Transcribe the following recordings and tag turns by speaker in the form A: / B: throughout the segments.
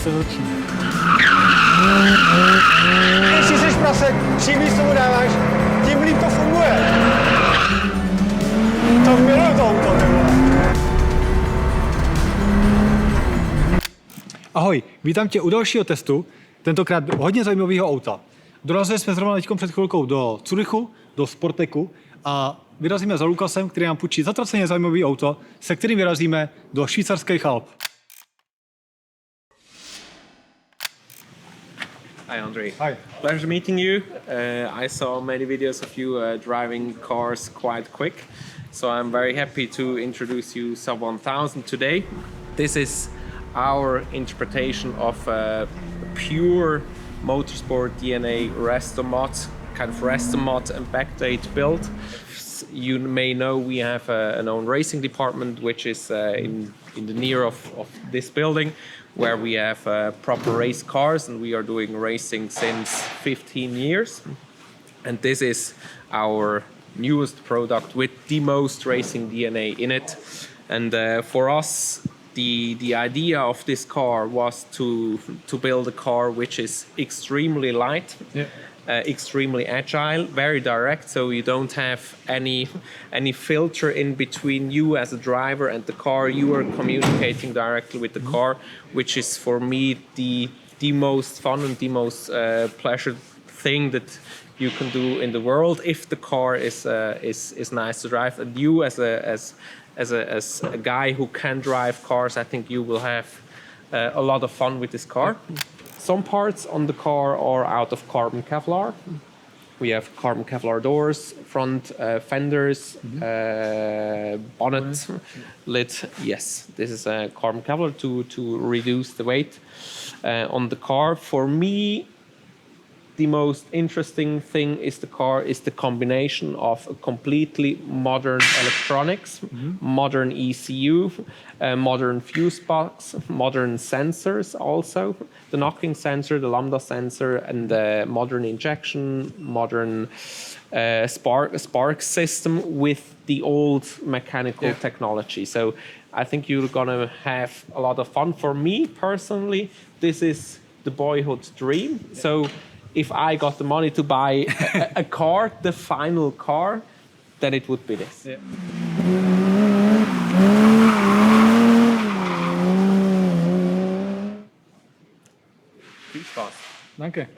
A: se začíná.
B: Když jsi prasek, čím víc tomu dáváš, tím líp to funguje. To miluju to auto, nebo.
A: Ahoj, vítám tě u dalšího testu, tentokrát hodně zajímavého auta. Dorazili jsme zrovna teď před chvilkou do Curychu, do Sporteku a vyrazíme za Lukasem, který nám půjčí zatraceně zajímavé auto, se kterým vyrazíme do švýcarských Alp.
C: Hi, Andre.
A: Hi.
C: Pleasure meeting you. I saw many videos of you driving cars quite quick, so I'm very happy to introduce you Sub 1000 today. This is our interpretation of pure motorsport DNA resto-mod, kind of resto-mod and backdate build. You may know we have an own racing department, which is in the near of this building, where we have proper race cars, and we are doing racing since 15 years. And this is our newest product with the most racing DNA in it. And for us, the idea of this car was to build a car which is extremely light. Yeah. Extremely agile, very direct, so you don't have any filter in between you as a driver and the car. You are communicating directly with the car, which is for me the most fun and the most pleasure thing that you can do in the world if the car is nice to drive. And you as a guy who can drive cars, I think you will have a lot of fun with this car. Some parts on the car are out of carbon Kevlar. We have carbon Kevlar doors, front fenders, bonnet, lid. Yes, this is a carbon Kevlar to reduce the weight on the car. For me, the most interesting thing is the combination of a completely modern electronics, modern ECU, modern fuse box, modern sensors also, the knocking sensor, the lambda sensor, and the modern injection, modern spark system with the old mechanical technology. So I think you're gonna have a lot of fun. For me personally, this is the boyhood dream. So if I got the money to buy a car, the final car, then it would be this. Yeah. Viel Spaß.
A: Danke.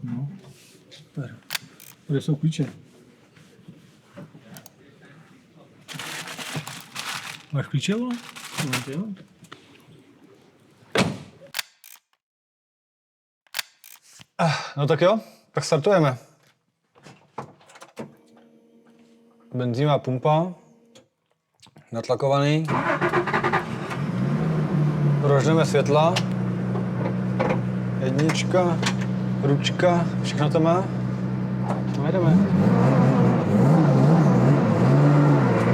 A: No, super. Kde jsou klíče? Máš klíče, vole? Jo.
B: No tak jo, tak startujeme. Benzínová pumpa, natlakovaný. Rožneme světla. Jednička, ručka, všechno to má. No jdeme.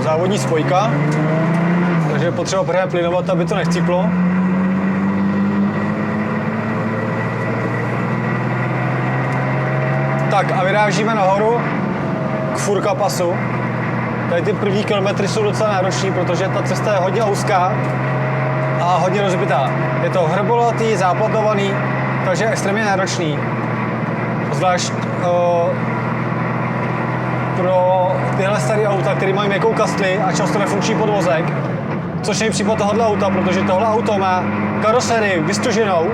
B: Závodní spojka, takže je potřeba pořád plynovat, aby to nechcíplo. Tak a vyrážíme nahoru k Furka pasu. Tady ty první kilometry jsou docela náročný, protože ta cesta je hodně úzká a hodně rozbitá. Je to hrbolatý, záplatovaný, takže je extrémně náročný. Zvlášť pro tyhle staré auta, které mají měkkou kastli a často nefunkční podvozek, což není případ tohohle auta, protože tohle auto má karoserii vystuženou,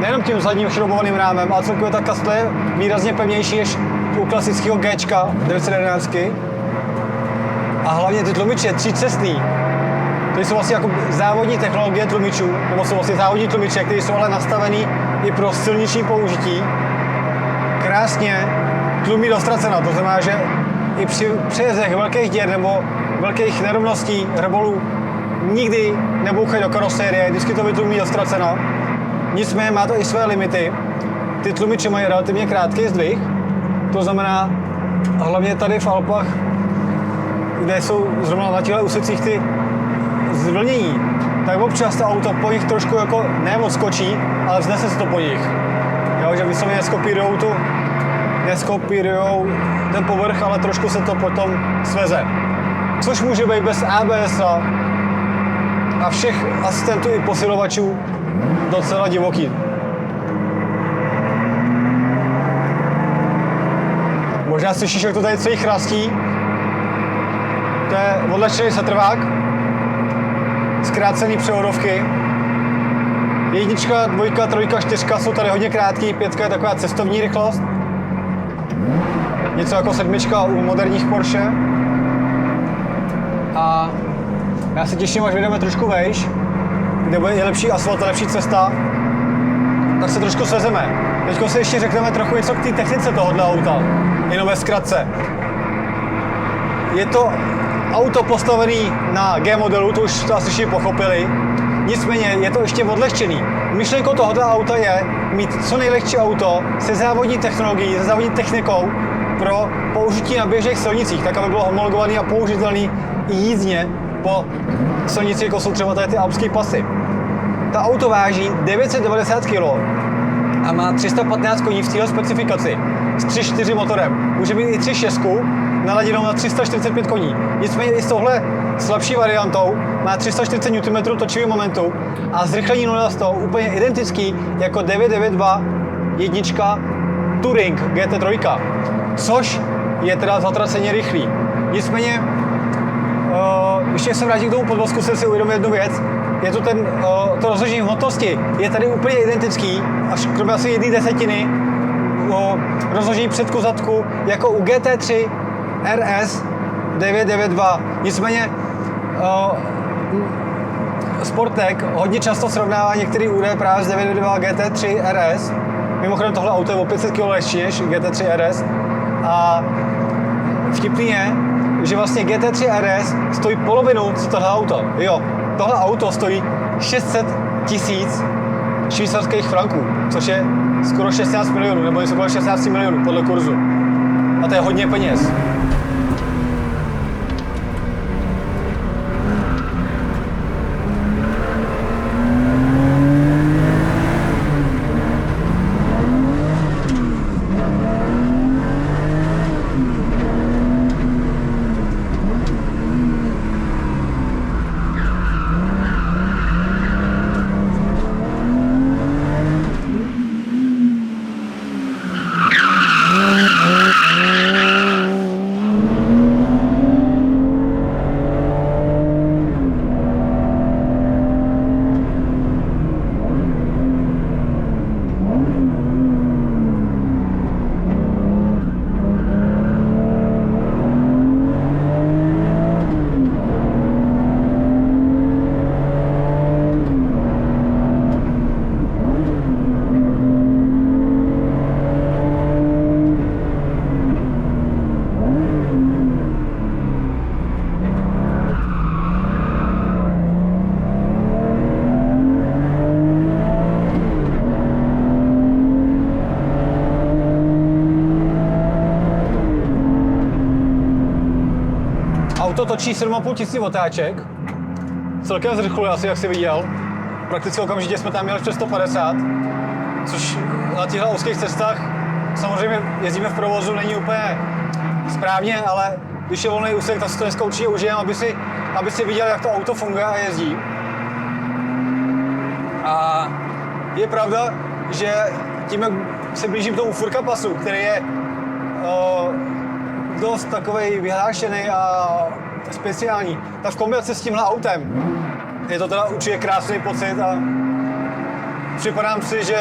B: nejenom tím zadním šroubovaným rámem, ale celkově ta kastle je výrazně pevnější než u klasického Gčka 911. A hlavně ty tlumiče třícestný, to jsou vlastně jako závodní technologie tlumičů, nebo jsou vlastně závodní tlumiče, které jsou ale nastavený i pro silniční použití. Krásně tlumí do ztracena, to znamená, že i při přejezdech velkých děr nebo velkých nerovností hrabolů nikdy nebouchají do karosérie, vždycky to vytlumí do ztracena. Nicméně má to i své limity. Ty tlumiče mají relativně krátký zdvih, to znamená, hlavně tady v Alpách, kde jsou zrovna na těchto úsecích ty zvlnění, tak občas to auto po nich trošku jako ne moc skočí, ale vznese se to po nich. Jo, že vyslovně neskopírujou ten povrch, ale trošku se to potom sveze. Což může být bez ABS a všech asistentů i posilovačů docela divoký. Možná slyšíš, jak to tady celý chrastí. To je odlečený setrvák, zkrácený převodovky. 1, 2, 3, 4 jsou tady hodně krátký, 5 je taková cestovní rychlost. Něco jako 7 u moderních Porsche. A já se těším, až vyjdeme trošku vejš, kde je lepší asfalt a lepší cesta, tak se trošku svezeme. Teď si ještě řekneme trochu něco k té technice tohohle auta, jenom ve zkratce. Je to auto postavené na G modelu, to už to asi všichni pochopili. Nicméně je to ještě odlehčený. Myšlenkou tohoto auta je mít co nejlehčí auto se závodní technologií, se závodní technikou pro použití na běžných silnicích, tak aby bylo homologovaný a použitelný i jízdně po silnici, jako jsou třeba tady ty alpské pasy. Ta auto váží 990 kg a má 315 koní v téhle specifikaci s 3.4 motorem. Může být i 3.6 naladěnou na 345 koní. Nicméně i s touhle slabší variantou má 340 Nm točivého momentu a zrychlení 0 na 100 úplně identický jako 992 jednička Touring GT3, což je teda zatraceně rychlý. Nicméně, ještě se vrátím k tomu podvozku, jsem si uvědomil jednu věc. Je to to rozložení hmotnosti je tady úplně identický, až kromě asi 1/10 rozložení předku zadku, jako u GT3 RS 992. Nicméně Sportek hodně často srovnává některé údaje právě z 992 GT3 RS. Mimochodem tohle auto je o 500 kg lehčí než GT3 RS. A vtipný je, že vlastně GT3 RS stojí polovinu co tohle auto. Jo, tohle auto stojí 600 000 švýcarských franků, což je skoro 16 milionů, nebo něco kolem 16 milionů podle kurzu. A to je hodně peněz. Auto točí 7,5 tisíc otáček, celkem zrychluje asi, jak jsi viděl. Prakticky okamžitě jsme tam měli přes 150, což na těchto úzkých cestách samozřejmě jezdíme v provozu, není úplně správně, ale když je volný úsek, tak si to dneska určitě užijeme, aby si viděl, jak to auto funguje a jezdí. A je pravda, že tím, jak se blížím k tomu Furka pasu, který je dost takovej vyhlášený a speciální, tak v kombinaci s tímhle autem je to teda určitě krásný pocit a připadám si, že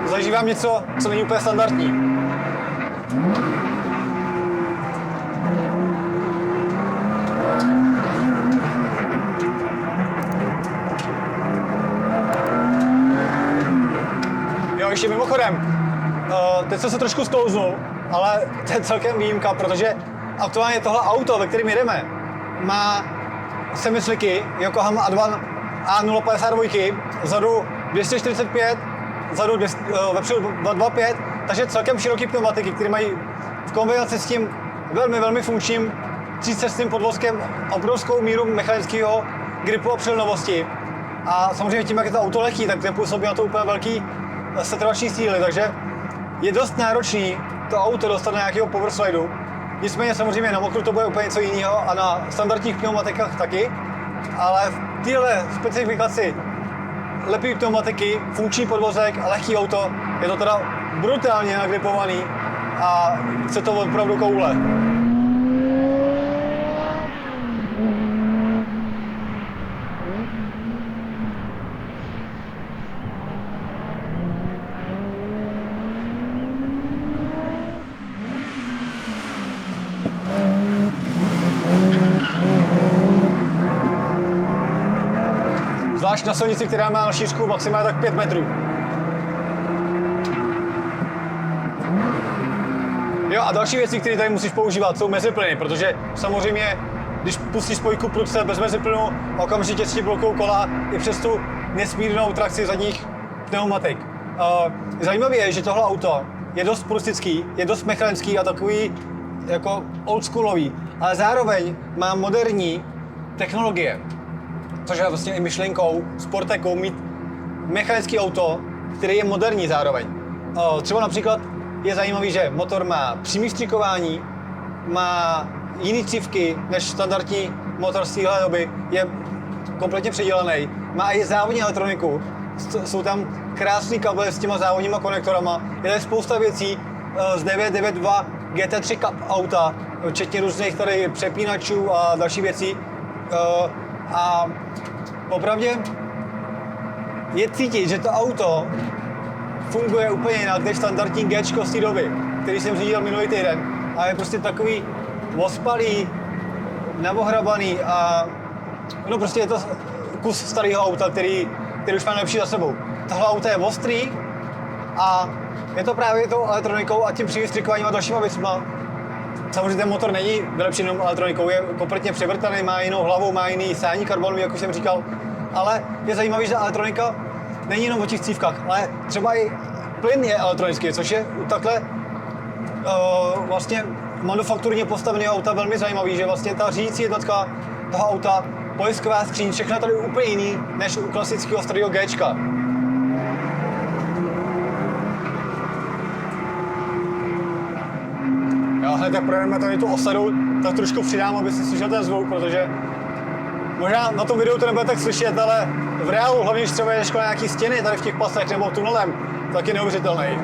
B: zažívám něco, co není úplně standardní. Jo, ještě mimochodem, teď jsem se trošku sklouznul, ale to je celkem výjimka, protože aktuálně tohle auto, ve kterém jedeme, má semisliky Yokohama Advan A052, vzadu 245, vepředu 225, takže celkem široký pneumatiky, které mají v kombinaci s tím velmi, velmi funkčním třícestným podvozkem obrovskou míru mechanického gripu a přilnovosti. A samozřejmě tím, jak je to auto lehký, tak nepůsobí na to úplně velký setrvační síly, takže je dost náročný to auto dostat na nějakého powerslidu. Nicméně samozřejmě na mokru to bude úplně něco jiného a na standardních pneumatikách taky, ale v téhle specifikaci lepší pneumatiky, funkční podvozek a lehký auto je to teda brutálně nagripovaný a chce to opravdu koule. Zvlášť na silnici, která má na šířku maximálně tak 5 metrů. Jo, a další věci, které tady musíš používat, jsou meziplyny, protože samozřejmě, když pustíš spojku prudce bez meziplynu, okamžitě si blokují kola i přes tu nesmírnou trakci zadních pneumatik. Zajímavé je, že tohle auto je dost puristický, je dost mechanický a takový jako oldschoolový, ale zároveň má moderní technologie. Což je vlastně i myšlenkou Sportecu mít mechanický auto, který je moderní zároveň. Třeba například je zajímavý, že motor má přímý vstřikování, má jiný cívky než standardní motor z téhle doby, je kompletně předělaný, má i závodní elektroniku, jsou tam krásný kabely s těma závodníma konektorama, je tady spousta věcí z 992 GT3 Cup auta, včetně různých tady přepínačů a další věcí. A popravdě je cítit, že to auto funguje úplně jinak než standardní G-čko z té doby, který jsem řídil minulý týden. A je prostě takový ospalý, navohrabaný a no prostě je to kus starého auta, který už má lepší za sebou. Tohle auto je ostrý a je to právě tou elektronikou a tím přivystřikováním a dalšíma věcma. Samozřejmě ten motor není vylepšenou elektronikou, je kompletně převrtaný, má jinou hlavu, má jiný sání karbonový, jak už jsem říkal. Ale je zajímavý, že elektronika není jenom o těch cívkách, ale třeba i plyn je elektronický, což je takhle vlastně manufakturně postaveného auta velmi zajímavý, že vlastně ta řídící jednotka toho auta, pojistková skříň, všechno tady úplně jiný než u klasického starého G-čka. Jo, hned jak projedeme tady tu osadu, tak trošku přidám, aby si slyšel ten zvuk, protože možná na tom videu to nebude tak slyšet, ale v reálu, hlavně když třeba jdeš kolem nějaký stěny tady v těch pasech nebo tunelem, tak je neuvěřitelný.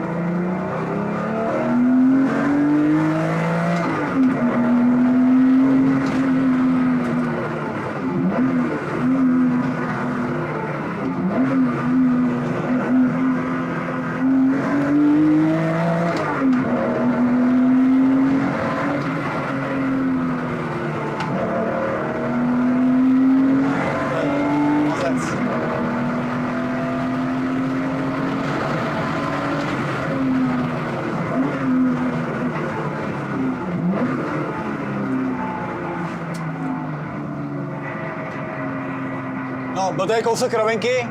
B: No, byl tady kousek rovinky,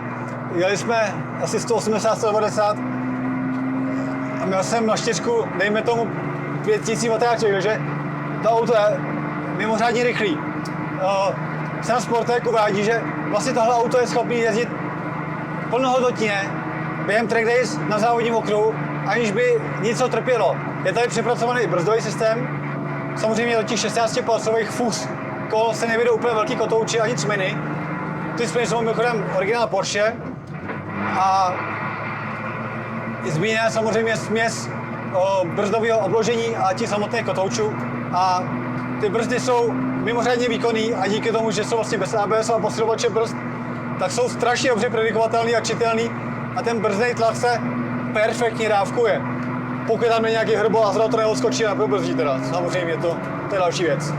B: jeli jsme asi 180-190 a měl jsem na čtyřku, dejme tomu 5000 otáček, takže to auto je mimořádně rychlý. Sam Sportec uvádí, že vlastně tohle auto je schopný jezdit plnohodnotně během track days na závodním okruhu, aniž by něco trpělo. Je tady přepracovaný brzdový systém, samozřejmě do těch 16-palcových fus kol se nevědou úplně velký kotouči ani třminy. Ty spiny jsou mimochodem originál Porsche a zmíněná samozřejmě směs brzdového obložení a těch samotných kotoučů. A ty brzdy jsou mimořádně výkonný a díky tomu, že jsou vlastně bez ABS a posilovače brzd, tak jsou strašně dobře predikovatelný a čitelný a ten brzdný tlak se perfektně dávkuje. Pokud tam není nějaký hrbo a to neodskočí na brzdí teda, samozřejmě to je další věc.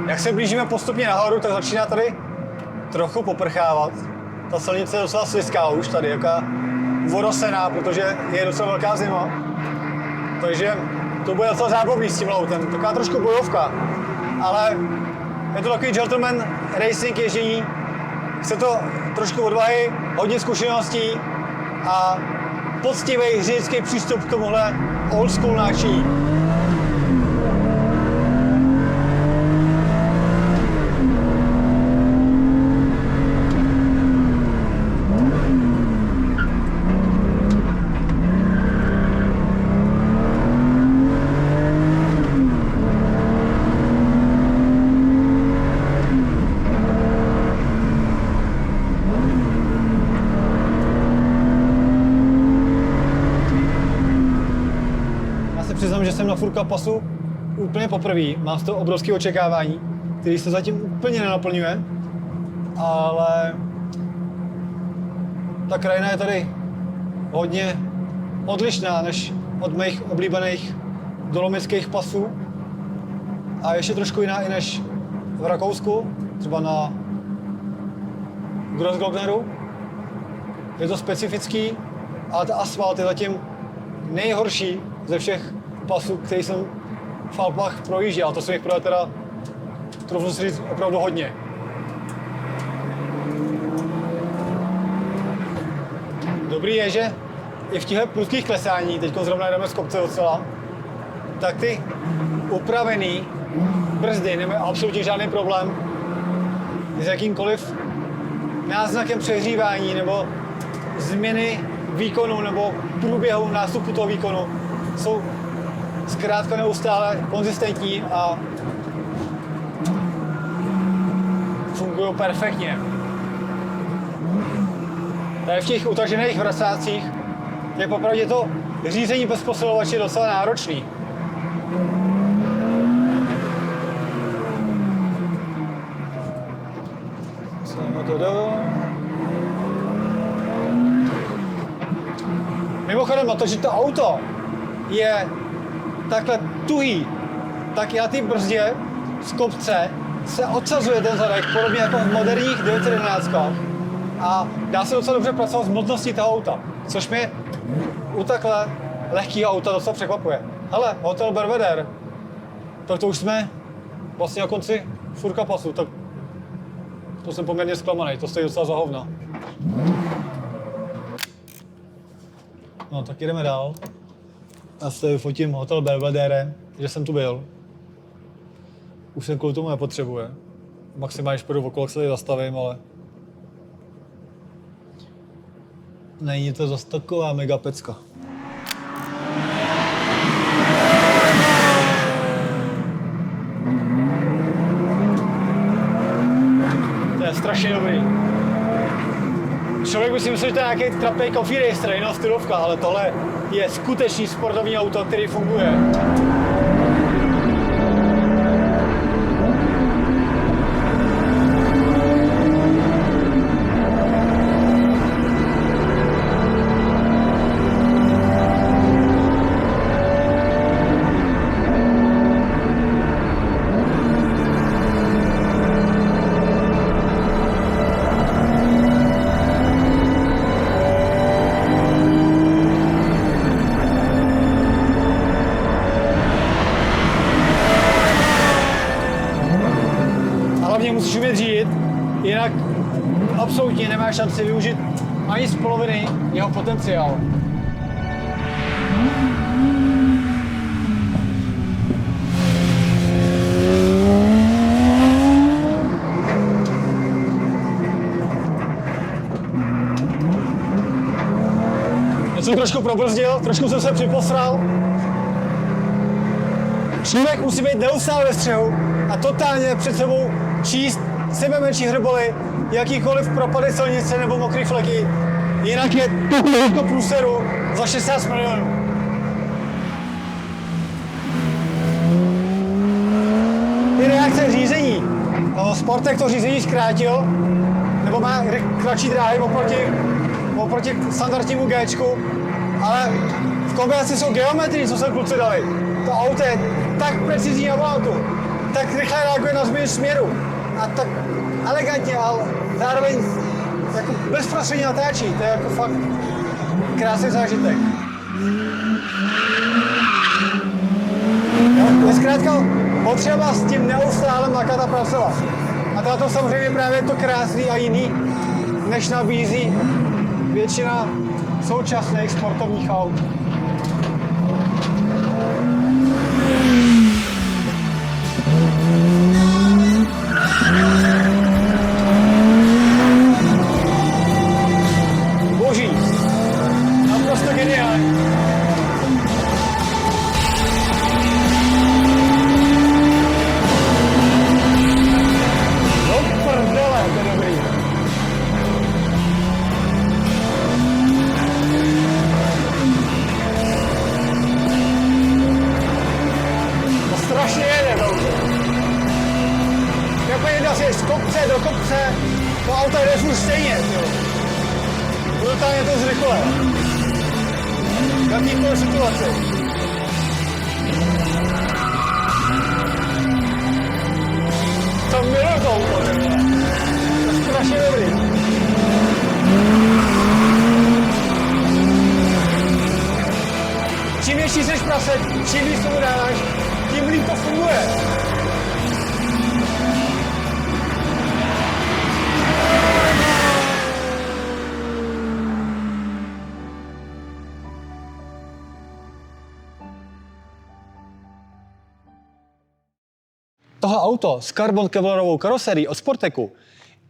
B: Jak se blížíme postupně nahoru, tak začíná tady trochu poprchávat. Ta silnice je docela slizká už tady, jaká vodosená, protože je docela velká zima. Takže to bude docela zábavný s tím autem, taková trošku bojovka. Ale je to takový gentleman racing ježdění. Chce to trošku odvahy, hodně zkušeností a poctivý řidičský přístup k tomuhle old school náčiní. Přiznám, že jsem na Furka pasu úplně poprvé. Mám z toho obrovské očekávání, který se zatím úplně nenaplňuje, ale ta krajina je tady hodně odlišná než od mých oblíbených dolomických pasů a ještě trošku jiná i než v Rakousku, třeba na Grossglockneru. Je to specifický, ale ta asfalt je zatím nejhorší ze všech pasů, který jsem v Alpách projížděl. To jsem jich projel teda, troufnu si říct, opravdu hodně. Dobrý je, že i v těchto prudkých klesání, teď zrovna jdeme z kopce docela, tak ty upravený brzdy nemají absolutně žádný problém s jakýmkoliv náznakem přehřívání nebo změny výkonu nebo průběhu nástupu toho výkonu. Jsou zkrátka neustále konzistentní a fungují perfektně. Tady v těch utažených vracácích je popravdě to řízení bez posilovače docela náročný. Mimochodem na to, že to auto je takhle tuhý, tak na té brzdě z kopce se odsazuje ten zadek, podobně jako v moderních 911. A dá se docela dobře pracovat s hmotností toho auta, což mě u takhle lehkého auta docela překvapuje. Hele, hotel Belvedere, tak to už jsme vlastně na konci Furka pasu, tak to jsem poměrně zklamaný, to stojí docela za hovno. No, tak jdeme dál. Já si fotím hotel Belvedere, že jsem tu byl. Už jsem kvůli tomu nepotřebuje. Maximálně špedu okolo, se tady zastavím, ale není to zase taková mega pecka. To je strašně dobrý. Člověk by si myslel, že to je nějaký trapný coffee racer, jiná stylovka, ale tohle je skutečný sportovní auto, který funguje. Musíš umět řídit, jinak absolutně nemáš šanci využít ani z poloviny jeho potenciál. Já jsem trošku probrzdil, trošku jsem se připosral. Člověk musí být neustále ve střehu a totálně před sebou číst sebe menší hrboly, jakýkoliv propady silnice nebo mokrý fleky. Jinak je to jako průseru za 16 milionů. Ty reakce řízení. Sportek to řízení zkrátil, nebo má kratší dráhy oproti standardnímu Gčku, ale v kombinaci jsou geometrii, co se kluci dali. To auto je tak precizní na volantu, tak rychle reaguje na změnu směru a tak elegantně, ale zároveň jako bezprostředně natáčí. To je jako fakt krásný zážitek. Je zkrátka potřeba s tím neustále makat a pracovat. A to samozřejmě právě to krásný a jiný, než nabízí většina současných sportovních aut. Boží. Naprosto geniální. Do prdele, to je dobrý. To strašně jede to auto. Jak jedna si z kopce do kopce, to auto jde furt stejně, jo. Brutálně to zrychluje. V jakýkoliv situaci. To miluji to auto, to je strašně dobrý. Čím větší seš prasek, čím víc tomu dáš, tím líp to funguje. Tohle auto s carbon kevlarovou karoserií od Sportecu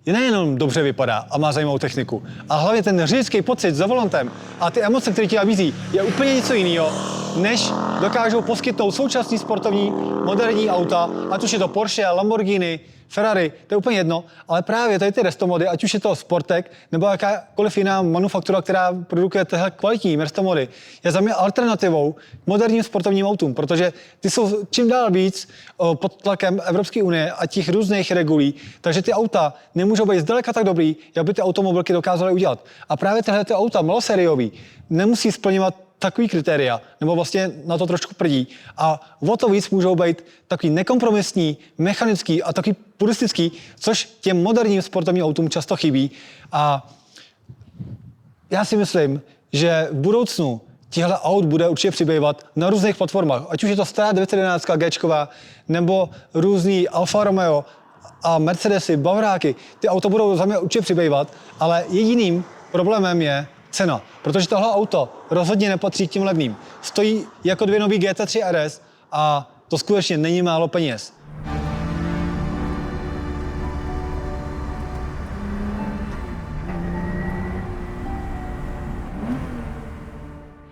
B: je nejenom dobře vypadá a má zajímavou techniku, ale hlavně ten řidičský pocit za volantem a ty emoce, které ti nabízí, je úplně něco jiného, než dokážou poskytnout současný sportovní moderní auta, ať už je to Porsche, Lamborghini, Ferrari, to je úplně jedno, ale právě tady ty restomody, ať už je to Sportec nebo jakákoliv jiná manufaktura, která produkuje tyhle kvalitní restomody, je za mě alternativou k moderním sportovním autům, protože ty jsou čím dál víc pod tlakem Evropské unie a těch různých regulí, takže ty auta nemůžou být zdaleka tak dobrý, jak by ty automobilky dokázaly udělat. A právě tyhle ty auta malosériový nemusí splňovat takový kritéria, nebo vlastně na to trošku prdí. A o to víc můžou být takový nekompromisní, mechanický a takový puristický, což těm moderním sportovním autům často chybí. A já si myslím, že v budoucnu těchto aut bude určitě přibývat na různých platformách. Ať už je to stará 911 G, nebo různý Alfa Romeo a Mercedesy, Bavoráky. Ty auta budou za mě určitě přibývat, ale jediným problémem je cena, protože tohle auto rozhodně nepatří k těm levným. Stojí jako 2 nový GT3 RS a to skutečně není málo peněz.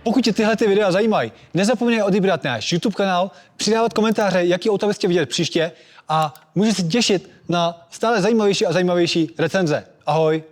B: Pokud tě tyhle videa zajímají, nezapomeň odebírat náš YouTube kanál, přidávat komentáře, jaký auta byste viděli příště a můžete se těšit na stále zajímavější a zajímavější recenze. Ahoj!